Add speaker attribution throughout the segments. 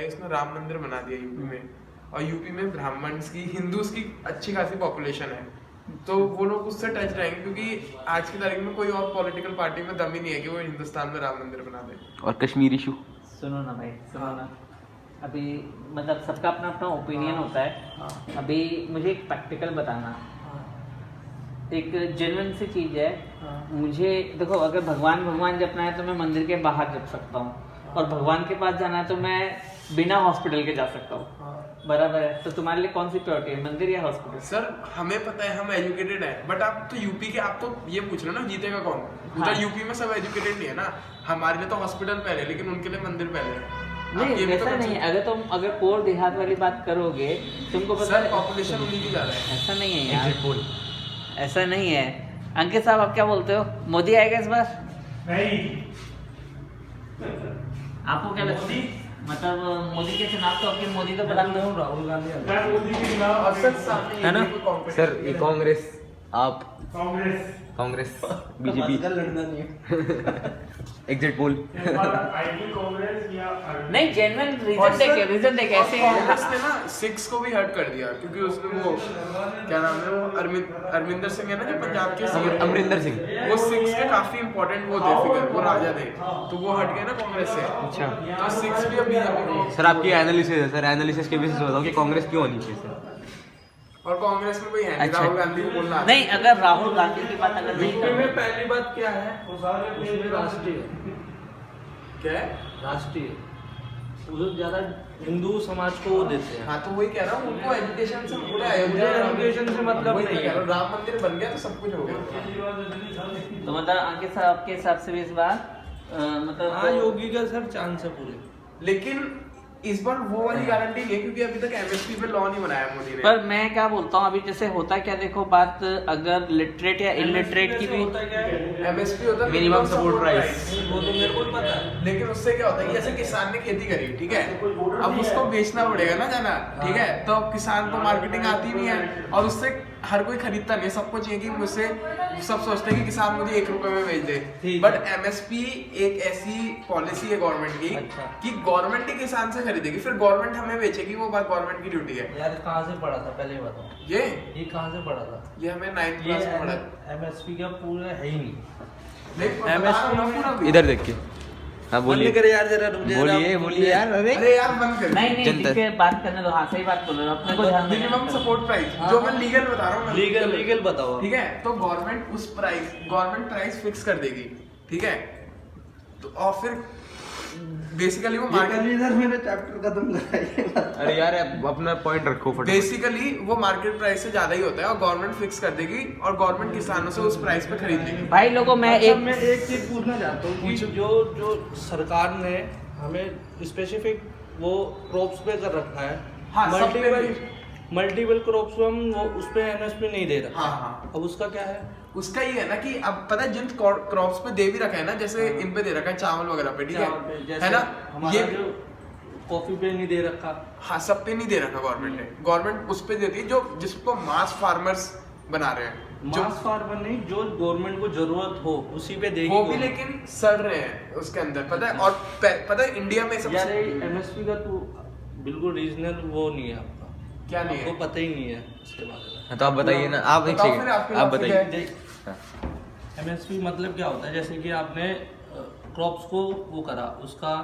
Speaker 1: भाई उसने राम मंदिर बना दिया यूपी में, और यूपी में ब्राह्मण्स की, हिंदूज की अच्छी खासी पॉपुलेशन है, तो वो लोग उससे टच रहेंगे, क्योंकि आज की तारीख में कोई और पॉलिटिकल पार्टी में दम ही नहीं है कि वो हिंदुस्तान में राम मंदिर बना दे।
Speaker 2: और कश्मीर इशू,
Speaker 3: सुनो ना भाई, सुनो ना, अभी मतलब सबका अपना अपना ओपिनियन होता है। अभी मुझे एक प्रैक्टिकल बताना, एक जेन्युइन सी चीज़ है। मुझे देखो, अगर भगवान जपना है तो मैं मंदिर के बाहर जप सकता हूँ, और भगवान के पास जाना है तो मैं बिना हॉस्पिटल के जा सकता हूँ, बराबर है। तो तुम्हारे लिए कौन सी प्रायोरिटी है, मंदिर या हॉस्पिटल?
Speaker 1: सर हमें पता है, हम एजुकेटेड है, बट आप तो यूपी के, आप तो ये पूछ रहे हो ना जीतेगा कौन? उधर यूपी में सब एजुकेटेड नहीं है ना, हमारे लिए तो हॉस्पिटल पहले, लेकिन उनके लिए मंदिर पहले है।
Speaker 3: नहीं वैसा नहीं है, अगर तुम कोर देहात वाली बात करोगे, तुमको पता है
Speaker 1: पॉपुलेशन उन्हीं की ज्यादा है।
Speaker 3: ऐसा नहीं है यार, ऐसा नहीं है। अंकित साहब आप क्या बोलते हो, मोदी आएगा इस बार?
Speaker 4: नहीं,
Speaker 3: आपको क्या लगता है, मतलब मोदी के चुनाव तो आपके मोदी तो बता दो,
Speaker 4: राहुल गांधी मोदी के खिलाफ
Speaker 1: अक्सर सामने
Speaker 2: है ना सर? ये
Speaker 1: competition
Speaker 2: कांग्रेस, आप
Speaker 4: कांग्रेस
Speaker 2: बीजेपी
Speaker 5: लड़ना नहीं है।
Speaker 2: Exit poll.
Speaker 4: आईटी कांग्रेस या
Speaker 3: नहीं जेन्युइन रीजन देखे ऐसे
Speaker 1: कांग्रेस ने ना 6 को भी हर्ट कर दिया, क्योंकि उसने वो क्या नाम है, वो अरविंदर सिंह है ना जो पंजाब के सीएम,
Speaker 2: अमरिंदर सिंह,
Speaker 1: वो 6 के काफी इंपॉर्टेंट वो थे फिगर, वो राजा थे, तो वो हट गए ना कांग्रेस से।
Speaker 2: अच्छा
Speaker 1: तो 6 भी अभी अभी
Speaker 2: सर, आपकी एनालिसिस है सर, एनालिसिस के बेसिस पे बताओ कि कांग्रेस क्यों होनी चाहिए सर?
Speaker 1: और कांग्रेस में कोई है नहीं,
Speaker 3: अच्छा।
Speaker 1: राहुल गांधी को बोलना आता है।
Speaker 3: नहीं, अगर राहुल गांधी की बात अगर नहीं
Speaker 5: यूपी
Speaker 3: करें,
Speaker 5: में पहली बात क्या है, उसमें राष्ट्रीय
Speaker 1: क्या है?
Speaker 5: राष्ट्रीय उधर ज्यादा हिंदू समाज को वो देते हैं।
Speaker 1: हाँ तो वही कह रहा हूँ, उनको एजुकेशन से पूरे
Speaker 5: मुझे एजुकेशन से मतलब
Speaker 1: वही
Speaker 5: नहीं
Speaker 1: कह रहा हूँ,
Speaker 5: है।
Speaker 1: राम मंदिर बन गया तो सब कुछ हो गया।
Speaker 3: तो मतलब अंकित साहब आपके हिसाब से भी इस बार मतलब
Speaker 5: हाँ, योगी का सर चांस है पूरे।
Speaker 1: लेकिन इस बार वो वाली गारंटी नहीं है, क्योंकि अभी तक एमएसपी पे लॉ नहीं बनाया मोदी ने।
Speaker 3: पर मैं क्या बोलता हूँ, अभी जैसे होता क्या, देखो बात अगर लिटरेट या इलिटरेट की भी,
Speaker 5: होता क्या है,
Speaker 1: एमएसपी होता है
Speaker 2: मिनिमम सपोर्ट प्राइस।
Speaker 5: वो तो मेरे को भी पता है।
Speaker 1: लेकिन उससे क्या होता है कि जैसे किसान ने खेती करी, ठीक है, अब उसको बेचना पड़ेगा ना जाना, ठीक है, तो किसान को मार्केटिंग आती नहीं है, और उससे हर कोई खरीदता नहीं है, सबको चाहिए कि मुझसे, सब सोचते हैं कि किसान मुझे 1 रुपए में बेच दे, बट एमएसपी एक ऐसी पॉलिसी है गवर्नमेंट की कि गवर्नमेंट ही किसान से खरीदेगी, फिर गवर्नमेंट हमें बेचेगी, वो बात गवर्नमेंट की ड्यूटी है।
Speaker 5: यार कहाँ से पढ़ा था पहले बताओ,
Speaker 1: ये
Speaker 5: कहाँ से पढ़ा था?
Speaker 1: ये हमें 9th क्लास में पढ़ा है।
Speaker 5: एमएसपी का पूरा है ही नहीं।
Speaker 1: MSP
Speaker 2: इधर देखिए, हाँ बोलिए,
Speaker 5: बंद कर यार जरा, रुक जा।
Speaker 2: बोलिए यार। अरे
Speaker 1: अरे यार बंद कर।
Speaker 3: नहीं
Speaker 2: जनता-
Speaker 3: ठीक है, बात करने दो, हाँ सही बात बोल रहे हो, अपने को ध्यान देना
Speaker 1: मिनिमम
Speaker 3: है।
Speaker 1: सपोर्ट प्राइस जो मैं लीगल बता रहा हूँ,
Speaker 5: लीगल बताओ।
Speaker 1: ठीक है, तो गवर्नमेंट प्राइस फिक्स कर देगी, ठीक है, तो और फिर बेसिकली वो मार्केट,
Speaker 5: इधर मेरा चैप्टर खत्म कराइए।
Speaker 2: अरे यार अपना पॉइंट रखो फटाफट।
Speaker 1: बेसिकली वो मार्केट प्राइस से ज्यादा ही होता है, और गवर्नमेंट फिक्स कर देगी, और गवर्नमेंट किसानों से उस प्राइस पे खरीद लेगी।
Speaker 3: भाई लोगों मैं
Speaker 5: अच्छा,
Speaker 3: एक
Speaker 5: मैं एक चीज पूछना चाहता हूँ कि जो सरकार ने हमें स्पेसिफिक वो क्रॉप्स पे कर रखा है,
Speaker 1: हाँ, सब पे
Speaker 5: मल्टीपल क्रॉप्स पे हम वो उस पे एमएसपी नहीं दे रखा।
Speaker 1: हाँ हाँ,
Speaker 5: अब उसका क्या है?
Speaker 1: उसका ये है ना कि अब पता है जिन क्रॉप्स पे दे भी रखा है ना, जैसे इन पे दे रखा है चावल वगैरह पे, ठीक है ना, ये
Speaker 5: कॉफी पे नहीं दे रखा।
Speaker 1: हाँ सब पे नहीं दे रखा गवर्नमेंट ने, गवर्नमेंट उस पे देती है जो जिसको मास फार्मर्स बना रहे हैं, जो
Speaker 5: मास फार्मर नहीं, जो गवर्नमेंट को जरूरत हो उसी पे देगी
Speaker 1: वो भी, लेकिन सड़ रहे हैं उसके अंदर, पता है। और पता है इंडिया में
Speaker 5: यार
Speaker 1: सबसे
Speaker 5: एमएसपी का तो बिल्कुल रीजनल वो नहीं है आपका,
Speaker 1: क्या नहीं
Speaker 5: आपको
Speaker 1: है,
Speaker 5: पता ही नहीं है उसके बारे में।
Speaker 2: हाँ, तो आप बताइए ना, आप एक
Speaker 1: बताओ
Speaker 2: सेकंड,
Speaker 1: फिर आपके
Speaker 2: आप
Speaker 1: हिसाब से
Speaker 2: बताइए।
Speaker 1: क्या
Speaker 5: एमएसपी मतलब क्या होता है, जैसे कि आपने क्रॉप्स को वो करा, उसका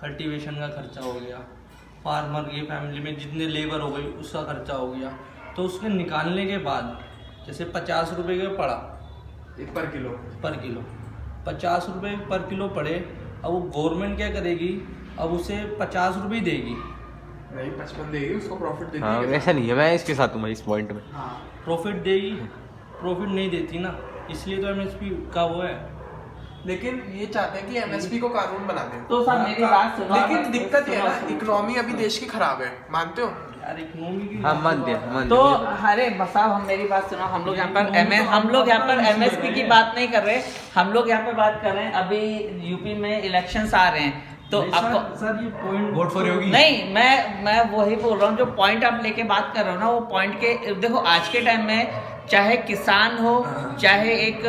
Speaker 5: कल्टीवेशन का खर्चा हो गया, फार्मर की फैमिली में जितने लेबर हो गई उसका खर्चा हो गया, तो उसके निकालने के बाद जैसे 50 रुपये का पड़ा
Speaker 1: पर किलो,
Speaker 5: 50 रुपये पर किलो पड़े, अब वो गवर्नमेंट क्या करेगी, अब उसे 50 रुपये देगी,
Speaker 1: नहीं 55 देगी, उसको प्रॉफिट देती
Speaker 2: हाँ
Speaker 1: है।
Speaker 2: ऐसा नहीं है, मैं इसके साथ हूँ इस पॉइंट में।
Speaker 1: हाँ
Speaker 5: प्रॉफिट देगी, प्रॉफिट नहीं देती ना, इसलिए तो एमएसपी का वो है।
Speaker 1: लेकिन ये चाहते हैं कि एमएसपी को कानून बना दें,
Speaker 3: तो सर मेरी बात सुनो,
Speaker 1: लेकिन दिक्कत ये है ना, इकोनॉमी अभी देश की खराब है, मानते हो?
Speaker 5: यार इकोनॉमी की
Speaker 2: हाँ मानते हैं
Speaker 3: तो अरे साहब हम मेरी बात सुनो, हम लोग यहाँ पर एमएसपी की बात नहीं कर रहे, हम लोग यहाँ पे बात कर रहे हैं, अभी यूपी में इलेक्शंस आ रहे हैं, तो आपको
Speaker 5: सर ये पॉइंट
Speaker 2: वोट फॉर योगी।
Speaker 3: नहीं, मैं वही बोल रहा हूँ, जो पॉइंट आप लेके बात कर रहे हो ना, वो पॉइंट के देखो, आज के टाइम में चाहे किसान हो, चाहे एक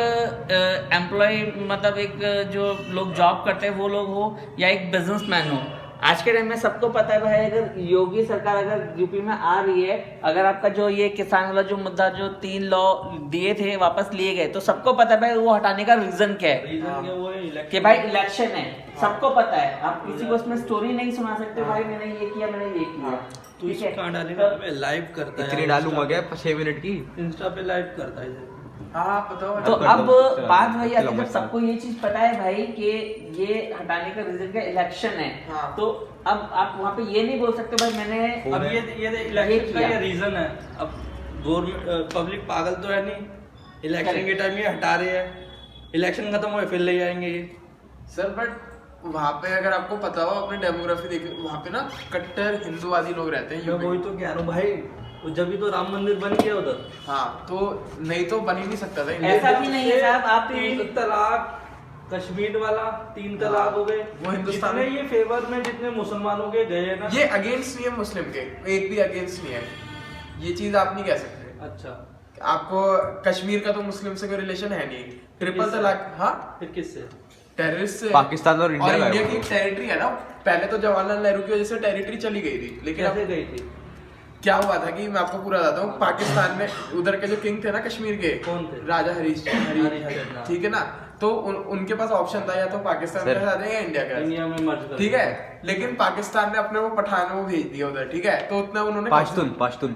Speaker 3: एम्प्लॉय मतलब एक जो लोग जॉब करते हैं वो लोग हो, या एक बिजनेसमैन हो, आज के टाइम में सबको पता है भाई, अगर योगी सरकार अगर यूपी में आ रही है, अगर आपका जो ये किसान वाला जो मुद्दा जो 3 लॉ दिए थे वापस लिए गए, तो सबको पता है भाई वो हटाने का रीजन क्या है,
Speaker 5: रीजन क्या वो है
Speaker 3: कि
Speaker 5: इलेक्शन।
Speaker 3: भाई इलेक्शन है, सबको पता है। आप किसी को उसमें स्टोरी नहीं सुना सकते भाई मैंने ये किया मैंने ये किया,
Speaker 5: तो
Speaker 3: ठीक
Speaker 5: इसको
Speaker 3: है।
Speaker 5: कहाँ डालेगा? लाइव करता है,
Speaker 2: इतनी डालूंगा क्या 6 मिनट की?
Speaker 5: इंस्टा पे लाइव करता है।
Speaker 1: हाँ बताओ।
Speaker 3: तो
Speaker 2: कर
Speaker 3: अब
Speaker 2: दो, चलो,
Speaker 3: बात वही आती
Speaker 2: चलो,
Speaker 3: है, जब
Speaker 2: मत
Speaker 3: सबको ये चीज पता है भाई कि ये हटाने का रीजन क्या इलेक्शन है,
Speaker 1: हाँ।
Speaker 3: तो अब आप वहाँ पे ये नहीं बोल सकते भाई मैंने
Speaker 5: अब ये इलेक्शन का
Speaker 3: किया।
Speaker 5: ये रीजन है। अब गवर्नमेंट पब्लिक पागल तो है नहीं, इलेक्शन
Speaker 3: Correct.
Speaker 5: के टाइम ये हटा रहे हैं, इलेक्शन खत्म हुए फिर ले जाएंगे ये।
Speaker 1: सर बट वहाँ पे अगर आपको पता हो, अपने डेमोग्राफी देखिए, वहाँ पे ना कट्टर हिंदुवादी लोग रहते हैं
Speaker 5: मैं
Speaker 1: यूपी
Speaker 5: वही
Speaker 1: में।
Speaker 5: तो कह रहा हूँ भाई, जब भी तो राम मंदिर बन गया उधर।
Speaker 1: हाँ तो नहीं तो बन ही नहीं सकता था इंडिया
Speaker 3: ऐसा
Speaker 1: में।
Speaker 3: भी नहीं है साहब, आप
Speaker 5: 3 तलाक, कश्मीर वाला 3 तलाक हो गए,
Speaker 1: वो हिंदुस्तान
Speaker 5: जितने
Speaker 1: में-
Speaker 5: ये फेवर में जितने मुसलमानों के गए हैं ना।
Speaker 1: ये अगेंस्ट नहीं है मुस्लिम के, एक भी अगेंस्ट नहीं है, ये चीज आप नहीं कह सकते।
Speaker 5: अच्छा,
Speaker 1: आपको कश्मीर का तो मुस्लिम से कोई रिलेशन है नहीं। ट्रिपल
Speaker 5: किससे?
Speaker 1: तलाक, हाँ
Speaker 5: फिर किससे?
Speaker 1: टेररिस्ट से।
Speaker 2: पाकिस्तान और इंडिया का है
Speaker 1: इंडिया
Speaker 2: वो।
Speaker 1: की टेरिटरी है ना, पहले तो जवाहरलाल नेहरू की वजह से टेरिटरी चली गई थी, लेकिन
Speaker 5: कैसे
Speaker 1: अब
Speaker 5: गई थी?
Speaker 1: क्या हुआ था कि मैं आपको पूरा बताता हूँ। पाकिस्तान में उधर के जो किंग थे ना कश्मीर के,
Speaker 5: कौन थे?
Speaker 1: राजा हरीश
Speaker 5: हरीश,
Speaker 1: ठीक है ना, तो उनके पास ऑप्शन था या तो पाकिस्तान
Speaker 2: सर।
Speaker 1: के साथ या इंडिया के
Speaker 5: इंडिया
Speaker 1: साथ,
Speaker 5: में मर्ज कर
Speaker 1: ठीक है। लेकिन पाकिस्तान ने अपने वो पठान वो भेज दिया उधर, ठीक है, तो उतना उन्होंने
Speaker 2: पाश्तून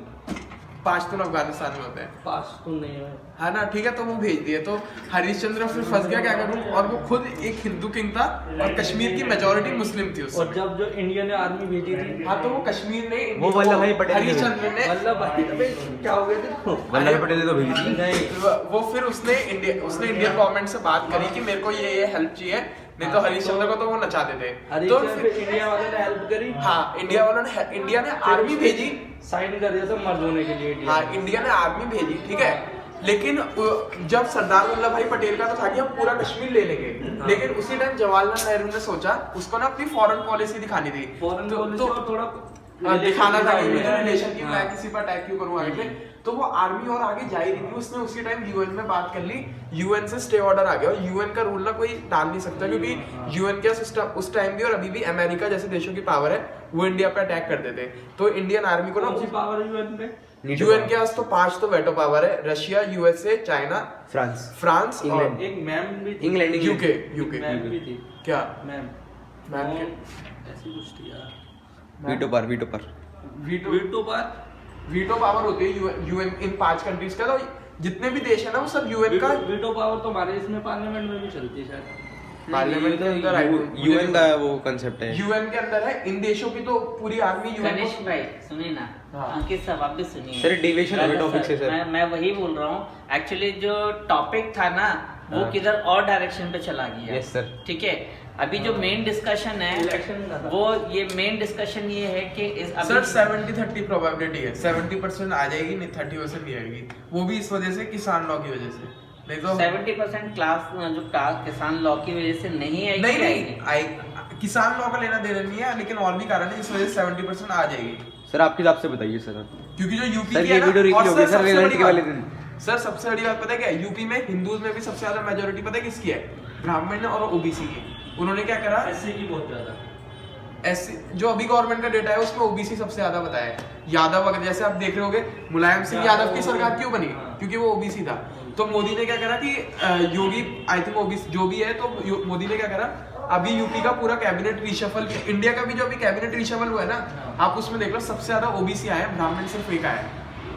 Speaker 1: पाश्तून अफगानिस्तान में होते हैं,
Speaker 5: पाश्तून नहीं है।
Speaker 1: है ना, ठीक है, तो वो भेज दिए। तो हरिश्चंद्र फिर फंस गया, क्या करूं, और वो खुद एक हिंदू किंग था और कश्मीर की मेजोरिटी मुस्लिम थी उस
Speaker 5: और
Speaker 1: समय।
Speaker 5: जब जो इंडिया ने आर्मी भेजी थी,
Speaker 1: हाँ तो वो कश्मीर ने,
Speaker 2: वो वल्लभ भाई पटेल ने
Speaker 1: हरिश्चंद्र ने,
Speaker 5: वल्लभ भाई अबे क्या हो गया थे?
Speaker 2: वल्लभ भाई पटेल ने तो भेजी थी।
Speaker 5: नहीं,
Speaker 1: वो फिर उसने इंडियन गवर्नमेंट से बात करी कि मेरे को ये हेल्प चाहिए, नहीं तो हरिश्चंद्र को तो वो नचा देते। तो
Speaker 5: हरिश्चंद्र
Speaker 1: फिर
Speaker 5: इंडिया वालों ने हेल्प करी।
Speaker 1: हाँ इंडिया ने आर्मी भेजी,
Speaker 5: साइन कर दिया था मर्ज होने के लिए इंडिया
Speaker 1: हाँ
Speaker 5: ने।
Speaker 1: इंडिया ने आर्मी भेजी, ठीक है। लेकिन जब सरदार वल्लभ भाई पटेल का तो था कि हम पूरा कश्मीर ले लेंगे, लेकिन उसी टाइम जवाहरलाल नेहरू ने सोचा उसको ना अपनी फॉरेन पॉलिसी दिखानी थी,
Speaker 5: फॉरेन पॉलिसी
Speaker 1: तो
Speaker 5: और थोड़ा
Speaker 1: दिखाना था कि
Speaker 5: relation
Speaker 1: रिलेशन की,
Speaker 5: हाँ।
Speaker 1: मैं किसी पर अटैक क्यों करूं आगे। तो वो आर्मी और आगे जा ही रही थी, उसने उसी टाइम यूएन में बात कर ली, यूएन से स्टे ऑर्डर आ गया। और यूएन का रूल ना कोई टाल नहीं सकता, क्योंकि यूएन का सिस्टम उस टाइम भी और अभी भी अमेरिका जैसे देशों की पावर है, वो इंडिया पे अटैक कर देते। तो इंडियन आर्मी को
Speaker 5: कौन सी
Speaker 1: ना,
Speaker 5: पावर है यूएन पे?
Speaker 1: यूएन के पास तो 5 तो वेटो पावर है, रशिया, यूएसए, चाइना, फ्रांस और
Speaker 2: इंग्लैंड।
Speaker 5: एक मैम भी थी।
Speaker 2: इंग्लैंड
Speaker 1: यूके
Speaker 5: मैम भी थी।
Speaker 1: क्या
Speaker 5: मैम
Speaker 1: मैम
Speaker 5: वो
Speaker 1: के
Speaker 5: ऐसी कुछ थी यार।
Speaker 2: वीटो पर
Speaker 5: वीटो पर
Speaker 1: वीटो पावर होती है यूएन इन 5 कंट्रीज का। तो जितने भी देश है ना वो सब यूएन का
Speaker 5: वीटो पावर तो हमारे इसमें पार्लियामेंट में भी चलती है शायद।
Speaker 1: पार्लियामेंट के अंदर आई
Speaker 2: यूएन का वो कंसेप्ट है।
Speaker 1: यूएन के अंदर है, इन देशों की तो पूरी आर्मी यूएन
Speaker 3: गणेश भाई सुनिए ना,
Speaker 1: हाँ।
Speaker 3: अंकित साहब आप भी सुनिए।
Speaker 2: सर, deviation हो गया
Speaker 3: सर,
Speaker 2: topic से, सर।
Speaker 3: मैं वही बोल रहा हूँ, एक्चुअली जो टॉपिक था ना वो
Speaker 2: हाँ।
Speaker 3: किधर और डायरेक्शन पे चला गया।
Speaker 2: Yes, sir।
Speaker 3: ठीक है, अभी जो मेन डिस्कशन है
Speaker 5: इलेक्शन का था।
Speaker 3: वो ये मेन डिस्कशन ये है कि इस
Speaker 1: सर 70-30 प्रोबेबिलिटी है, 70% आ जाएगी, नहीं 30% नहीं आएगी। वो भी इस वजह से किसान लॉ की वजह से, नहीं तो
Speaker 3: 70% क्लास जो किसान लॉ की वजह से नहीं आएगी।
Speaker 1: नहीं
Speaker 3: आएगी।
Speaker 1: आई किसान लॉ का लेना देना नहीं है, लेकिन और भी कारण है जिस वजह से 70% आ जाएगी।
Speaker 2: सर आपके हिसाब से बताइए सर।
Speaker 1: क्योंकि जो यूपी
Speaker 2: सर,
Speaker 1: की
Speaker 2: ये
Speaker 1: है ना,
Speaker 2: वीडियो
Speaker 1: और
Speaker 2: रिप्ले होगी, सर,
Speaker 1: सबसे
Speaker 2: रिजल्ट
Speaker 1: बड़ी
Speaker 2: के वाले
Speaker 1: बात-
Speaker 2: दिन।
Speaker 1: सर सबसे बड़ी बात पता है क्या है, यूपी में हिंदूज में भी सबसे ज्यादा मेजोरिटी पता है किसकी है, ब्राह्मण और ओबीसी की। उन्होंने क्या करा,
Speaker 5: एससी की बहुत ज्यादा।
Speaker 1: ऐसे जो अभी गवर्नमेंट का डेटा है उसमें ओबीसी सबसे ज्यादा बताया है। यादव वगैरह जैसे आप देख रहे होगे, मुलायम सिंह यादव की सरकार क्यों बनी,
Speaker 5: हाँ।
Speaker 1: क्योंकि वो ओबीसी था। तो मोदी ने क्या करा कि योगी आई थिंक ओबीसी जो भी है, तो मोदी ने क्या करा, अभी यूपी का पूरा कैबिनेट रिशफल, इंडिया का भी जो अभी कैबिनेट रिशफल हुआ है ना, आप उसमें देख लो सबसे ज्यादा ओबीसी आए, ब्राह्मण सिर्फ एक आया।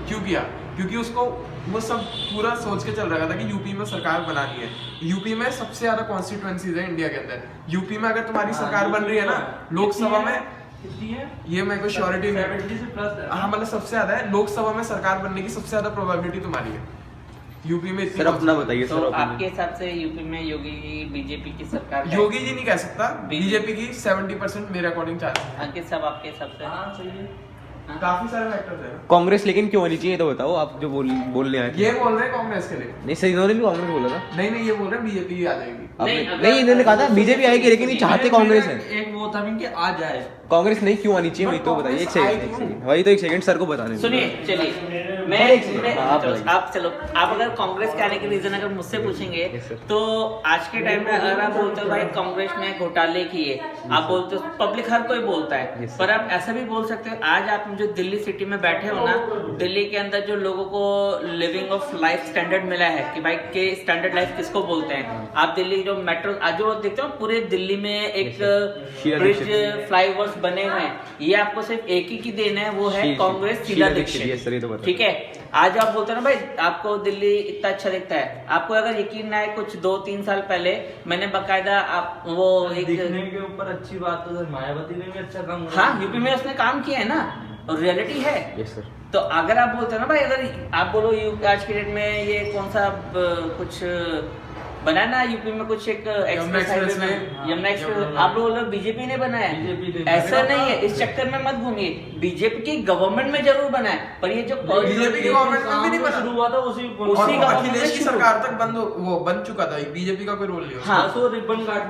Speaker 1: क्यों किया, क्योंकि उसको वो सब पूरा सोच के चल रहा था कि यूपी में सरकार बनानी है। यूपी में सबसे ज्यादा कॉन्स्टिट्यूएंसीज है इंडिया के अंदर। यूपी में अगर तुम्हारी सरकार बन रही है ना, लोकसभा में,
Speaker 5: कितनी है?
Speaker 1: ये मेरे को श्योरिटी नहीं
Speaker 5: 70 से प्लस है।
Speaker 1: हाँ मतलब सबसे ज्यादा है, लोकसभा में सरकार बनने की सबसे ज्यादा प्रोबेबिलिटी तुम्हारी है यूपी में इतनी।
Speaker 2: सर अपना बताइए
Speaker 3: तो
Speaker 2: सर।
Speaker 3: आपके हिसाब से यूपी में योगी बीजेपी की सरकार है?
Speaker 1: योगी जी नहीं कह सकता, बीजेपी की 70% मेरे अकॉर्डिंग चांस है।
Speaker 3: अंकित साहब आपके हिसाब से?
Speaker 5: हाँ सही है।
Speaker 1: काफी सारे फैक्टर्स है।
Speaker 2: कांग्रेस लेकिन क्यों होनी चाहिए तो बताओ, आप जो बोलने आए थे।
Speaker 1: ये बोल रहे हैं कांग्रेस के लिए।
Speaker 2: नहीं सर, इन्होंने भी कांग्रेस बोला था।
Speaker 1: नहीं ये बोल रहे हैं बीजेपी आ जाएगी।
Speaker 2: नहीं, इन्होंने कहा था बीजेपी आएगी, लेकिन ये चाहते कांग्रेस है।
Speaker 5: एक वो था कि आ जाए
Speaker 2: कांग्रेस नहीं क्यों आनी चाहिए, वही तो बताइए। एक सेकंड वही तो, एक सेकंड सर को बताने दो।
Speaker 3: सुनिए, चलिए आप चलो, आप अगर कांग्रेस के आने के रीजन अगर मुझसे पूछेंगे तो आज के टाइम में अगर आप बोलते हो भाई कांग्रेस ने घोटाले किए, आप बोलते हो, पब्लिक हर कोई बोलता है, पर आप ऐसा भी बोल सकते हो, आज आप जो दिल्ली सिटी में बैठे हो ना, दिल्ली के अंदर जो लोगों को लिविंग ऑफ लाइफ स्टैंडर्ड मिला है कि भाई के स्टैंडर्ड लाइफ किसको बोलते हैं, आप दिल्ली जो मेट्रो आज जो देखते हो पूरे दिल्ली में एक ब्रिज फ्लाईओवर्स बने हुए हैं, ये आपको सिर्फ एक ही की देन है, वो है कांग्रेस शीला दीक्षित। ठीक है, आज आप बोलते हो ना भाई आपको दिल्ली इतना अच्छा दिखता है, आपको अगर यकीन ना आए कुछ 2-3 साल पहले मैंने बकायदा आप वो एक
Speaker 5: दिखने के ऊपर अच्छी बात तो सर मायावती ने भी अच्छा काम
Speaker 3: हाँ यूपी में उसने काम किया है ना, और रियलिटी है।
Speaker 2: Yes sir.
Speaker 3: तो अगर आप बोलते हो ना भाई, अगर आप बोलो आज के डेट में ये कौन सा कुछ बना ना यूपी में कुछ एक एक्सप्रेस में यमुना एक्सप्रेस, आप लोग बोलो बीजेपी ने बनाया है, ऐसा नहीं है, इस चक्कर में मत घूमिए, बीजेपी की गवर्नमेंट में जरूर बना है, पर ये जो
Speaker 1: बीजेपी की गवर्नमेंट में भी नहीं बना,
Speaker 5: शुरू हुआ था उसी
Speaker 1: अखिलेश की सरकार तक वो बन चुका था, बीजेपी का कोई रोल नहीं।
Speaker 3: हाँ,
Speaker 5: रिबन काट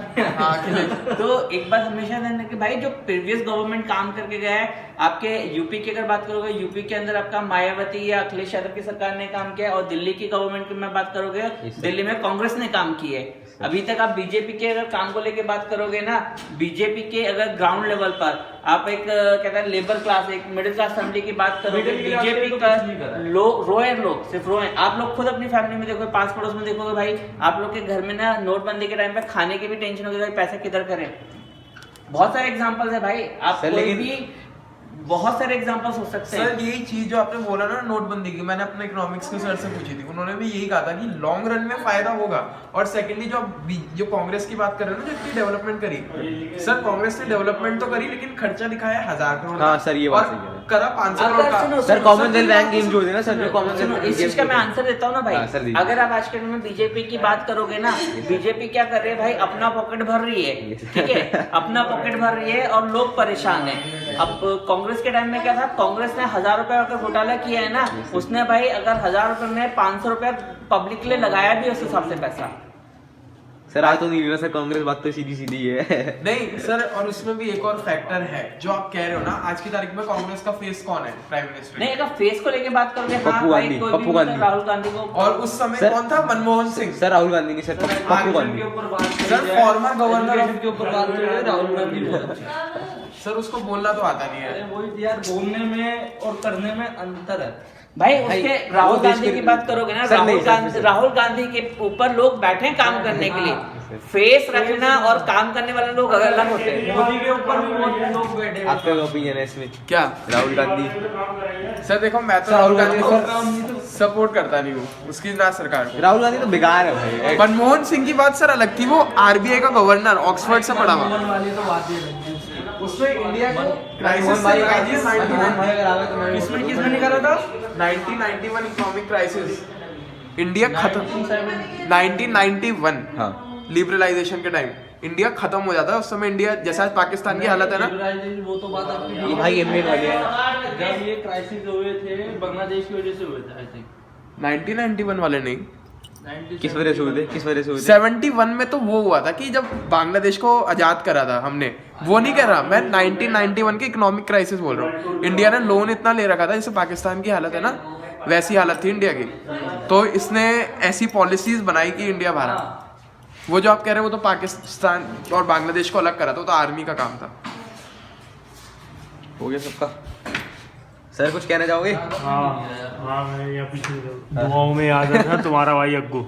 Speaker 3: तो एक बात हमेशा ध्यान रखिए भाई, जो प्रीवियस गवर्नमेंट काम करके गया है, आपके यूपी की अगर बात करोगे, यूपी के अंदर आपका मायावती या अखिलेश यादव की सरकार ने काम किया, और दिल्ली की गवर्नमेंट की मैं बात करोगे, दिल्ली में कांग्रेस ने काम किया है। अभी तक आप बीजेपी के अगर काम को लेके बात करोगे ना, बीजेपी के अगर ग्राउंड लेवल पर आप एक कहते हैं लेबर क्लास, एक मिडिल क्लास फैमिली की बात करोगे, बीजेपी का लोग सिर्फ रोए। आप लोग खुद अपनी फैमिली में देखोगे, पास पड़ोस में देखोगे भाई, आप लोग के घर में ना नोटबंदी के टाइम पे खाने की भी टेंशन होगी भाई पैसा किधर करें। बहुत सारे एग्जांपल्स है भाई, आप कोई भी बहुत सारे एग्जांपल्स हो सकते हैं।
Speaker 1: सर यही चीज जो आपने बोला ना नोटबंदी की, मैंने अपने इकोनॉमिक्स के सर से पूछी थी, उन्होंने भी यही कहा था कि लॉन्ग रन में फायदा होगा। और सेकेंडली जो कांग्रेस की बात कर रहे हैं ना, जो इतनी डेवलपमेंट करी, सर कांग्रेस ने डेवलपमेंट तो करी लेकिन खर्चा दिखाया 1000 करोड़।
Speaker 2: हाँ सर, ये बात सही है।
Speaker 1: करा 500 करोड़ का।
Speaker 2: सर कॉमनवेल्थ बैंक गेम जो है ना सर, जो कॉमनवेल्थ
Speaker 3: इस चीज का मैं आंसर देता हूँ ना भाई, अगर आप आज के टाइम में बीजेपी की बात करोगे ना, बीजेपी क्या कर रही है भाई, अपना पॉकेट भर रही है, ठीक है, अपना पॉकेट भर रही है और लोग परेशान है। अब कांग्रेस के टाइम में क्या था, कांग्रेस ने 1000 रुपए का घोटाला किया है ना, उसने भाई अगर 1000 रुपए में 500 रुपए पब्लिक के लिए लगाया भी उस हिसाब से पैसा।
Speaker 2: सर आज तो नहीं लेना सर, कांग्रेस बात तो सीधी सीधी है।
Speaker 1: नहीं सर, और उसमें भी एक और फैक्टर है जो आप कह रहे हो ना, आज की तारीख में कांग्रेस का फेस कौन है, प्राइम मिनिस्टर।
Speaker 3: नहीं, अगर फेस को लेके बात करोगे, हाँ
Speaker 2: पप्पू
Speaker 3: भाई
Speaker 2: गांधी,
Speaker 3: कोई
Speaker 2: पप्पू
Speaker 3: भी
Speaker 2: गांधी।
Speaker 3: राहुल गांधी को,
Speaker 1: और उस समय कौन था, मनमोहन सिंह।
Speaker 2: सर राहुल गांधी नहीं sir, Pappu Gandhi.
Speaker 1: Sir former governor
Speaker 5: के ऊपर बात करें, राहुल गांधी बहुत अच्छा।
Speaker 1: सर उसको बोलना तो आता नहीं है।
Speaker 5: वही यार, बोलने में और करने में अंतर है
Speaker 3: भाई। उसके राहुल गांधी की बात करोगे ना, राहुल गांधी के ऊपर लोग बैठे काम करने के लिए, फेस रखना और काम करने वाले लोग अलग होते हैं।
Speaker 5: मोदी के ऊपर भी बहुत लोग बैठे।
Speaker 2: आपका ओपिनियन है इसमें
Speaker 1: क्या?
Speaker 2: राहुल गांधी
Speaker 1: सर देखो, मैं तो राहुल गांधी को सपोर्ट करता नहीं हूँ, उसकी ना सरकार को।
Speaker 2: राहुल गांधी तो बेकार है भाई।
Speaker 1: मनमोहन सिंह की बात सर अलग थी, वो आरबीआई का गवर्नर, ऑक्सफोर्ड से पढ़ा हुआ।
Speaker 5: वाली तो बात ही अलग है।
Speaker 1: उसमें इंडिया को क्राइसिस से
Speaker 5: किसमें निकाला था?
Speaker 1: 1991 इकोनॉमिक क्राइसिस, इंडिया खत्म 1991।
Speaker 2: हाँ,
Speaker 1: लिबरलाइजेशन के टाइम इंडिया खत्म हो जाता है उस समय। इंडिया जैसा आज पाकिस्तान की हालत है ना,
Speaker 5: वो तो बात आपकी
Speaker 2: ये भाई एमएन वाले हैं।
Speaker 5: जब ये क्राइसिस हुए थे बांग्लादेश की वजह से हुए थे, आई थिंक
Speaker 1: 1991 वाले नहीं,
Speaker 2: किस वजह से हुए थे, किस वजह से हुए थे?
Speaker 1: 71 में तो वो हुआ था कि जब बांग्लादेश को आजाद करा था हमने, वो नहीं कह रहा मैं, 1991 की इकोनॉमिक क्राइसिस बोल रहा हूँ। इंडिया ने लोन इतना ले रखा था, जैसे पाकिस्तान की हालत है ना, वैसी हालत थी इंडिया की। तो इसने ऐसी पॉलिसीज बनाई कि इंडिया बाहर, वो जो आप कह रहे हो वो तो पाकिस्तान और बांग्लादेश को अलग करा था, वो तो आर्मी का काम था।
Speaker 2: हो गया सबका। सर कुछ कहना चाहोगे?
Speaker 4: हाँ मैं यहाँ पीछे दुआओं में याद रखना तुम्हारा भाई अग्गू।